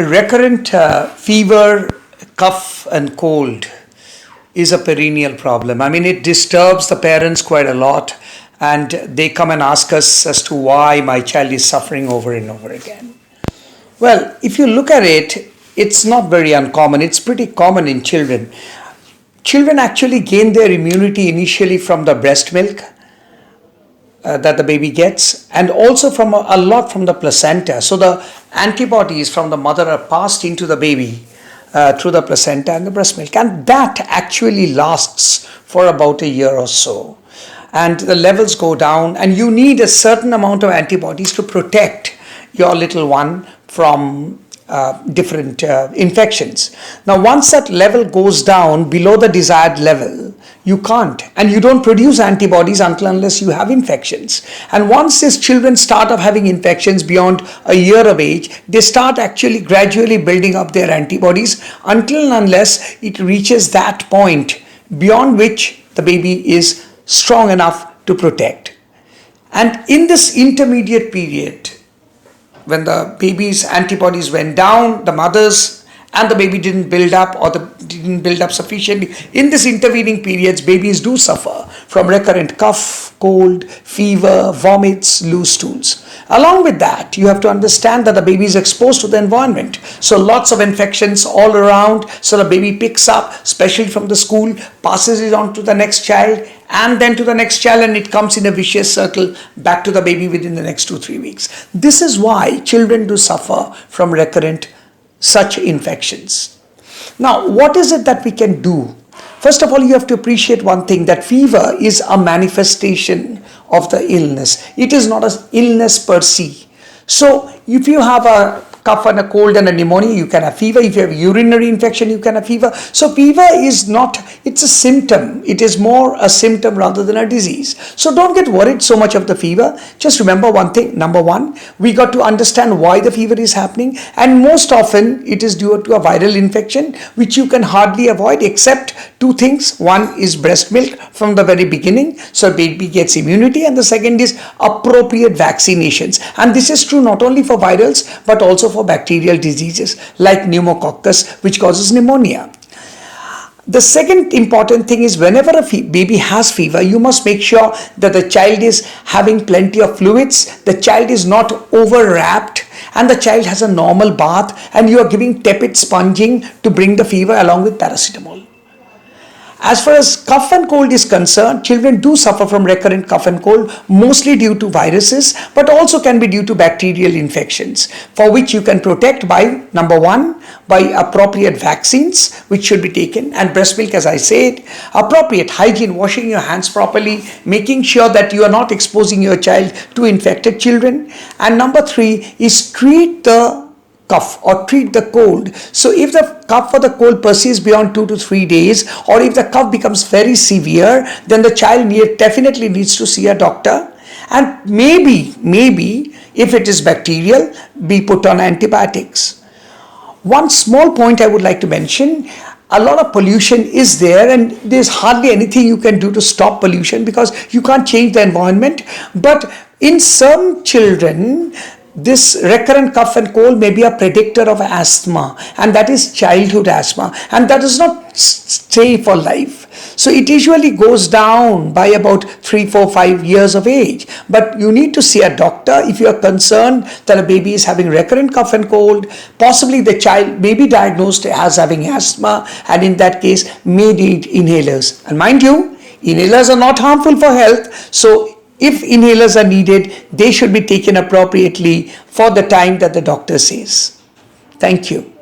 Recurrent fever, cough and cold is a perennial problem. I mean, it disturbs the parents quite a lot, and they come and ask us as to why my child is suffering over and over again. Well, if you look at it, it's not very uncommon. It's pretty common in children. Children actually gain their immunity initially from the breast milk that the baby gets, and also from a lot from the placenta. So the antibodies from the mother are passed into the baby through the placenta and the breast milk, and that actually lasts for about a year or so, and the levels go down, and you need a certain amount of antibodies to protect your little one from different infections. Now, once that level goes down below the desired level, you can't, and you don't produce antibodies unless you have infections. And once these children start of having infections beyond a year of age, they start actually gradually building up their antibodies until and unless it reaches that point beyond which the baby is strong enough to protect. And in this intermediate period, when the baby's antibodies went down, the mother's and the baby didn't build up, or didn't build up sufficiently, in this intervening periods, babies do suffer from recurrent cough, cold, fever, vomits, loose stools. Along with that, you have to understand that the baby is exposed to the environment. So lots of infections all around. So the baby picks up, especially from the school, passes it on to the next child, and then to the next child, and it comes in a vicious circle back to the baby within the next 2-3 weeks. This is why children do suffer from recurrent such infections. Now, what is it that we can do? First of all, you have to appreciate one thing, that fever is a manifestation of the illness. It is not an illness per se. So, if you have a cough and a cold and a pneumonia, you can have fever. If you have urinary infection, you can have fever. So fever is not, it's a symptom. It is more a symptom rather than a disease. So don't get worried so much of the fever. Just remember one thing. Number one, we got to understand why the fever is happening. And most often it is due to a viral infection, which you can hardly avoid except two things. One is breast milk from the very beginning, so baby gets immunity. And the second is appropriate vaccinations. And this is true not only for virals, but also for bacterial diseases like pneumococcus, which causes pneumonia. The second important thing is, whenever a baby has fever, you must make sure that the child is having plenty of fluids, the child is not overwrapped, and the child has a normal bath, and you are giving tepid sponging to bring the fever along with paracetamol. As far as cough and cold is concerned, children do suffer from recurrent cough and cold, mostly due to viruses, but also can be due to bacterial infections, for which you can protect by, number one, by appropriate vaccines, which should be taken, and breast milk, as I said, appropriate hygiene, washing your hands properly, making sure that you are not exposing your child to infected children. And number three is treat the cough or treat the cold. So if the cough or the cold persists beyond 2 to 3 days, or if the cough becomes very severe, then the child definitely needs to see a doctor, and maybe if it is bacterial, be put on antibiotics. One small point I would like to mention: a lot of pollution is there, and there's hardly anything you can do to stop pollution because you can't change the environment. But in some children, this recurrent cough and cold may be a predictor of asthma, and that is childhood asthma, and that does not stay for life. So it usually goes down by about 3, 4, 5 years of age. But you need to see a doctor if you are concerned that a baby is having recurrent cough and cold. Possibly the child may be diagnosed as having asthma, and in that case may need inhalers. And mind you, inhalers are not harmful for health. So if inhalers are needed, they should be taken appropriately for the time that the doctor says. Thank you.